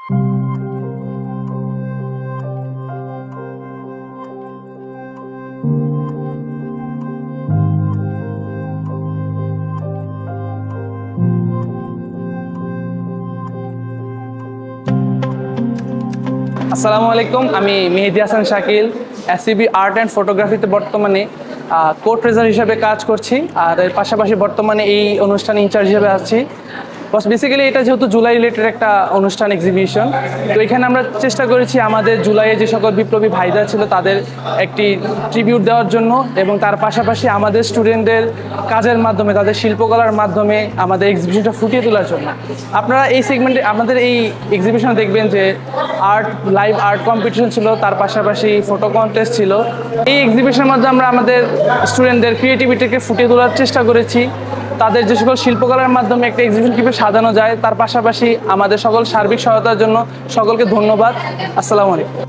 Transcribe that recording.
আসসালামু আলাইকুম, আমি Mehedi Hasan Shakil, SCB art and ফটোগ্রাফিতে বর্তমানে কো ট্রেজার হিসেবে কাজ করছি। আর এর পাশাপাশি বর্তমানে এই অনুষ্ঠানে ইনচার্জ হিসেবে আছি। বেসিক্যালি এটা যেহেতু জুলাই রিলেটেড একটা অনুষ্ঠান, এক্সিবিশন, তো এখানে আমরা চেষ্টা করেছি আমাদের জুলাইয়ে যে সকল বিপ্লবী ভাইরা ছিল তাদের একটি ট্রিবিউট দেওয়ার জন্য, এবং তার পাশাপাশি আমাদের স্টুডেন্টদের কাজের মাধ্যমে, তাদের শিল্পকলার মাধ্যমে আমাদের এক্সিবিশনটা ফুটিয়ে তোলার জন্য। আপনারা এই সেগমেন্টে আমাদের এই এক্সিবিশনে দেখবেন যে লাইভ আর্ট কম্পিটিশন ছিল, তার পাশাপাশি ফটো কন্টেস্ট ছিল। এই এক্সিবিশনের মাধ্যমে আমরা আমাদের স্টুডেন্টদের ক্রিয়েটিভিটিকে ফুটিয়ে তোলার চেষ্টা করেছি। তাদের যে সকল শিল্পকলার মাধ্যমে একটা এক্সিবিশন কীভাবে সাজানো যায়, তার পাশাপাশি আমাদের সকল সার্বিক সহায়তার জন্য সকলকে ধন্যবাদ। আসসালামু আলাইকুম।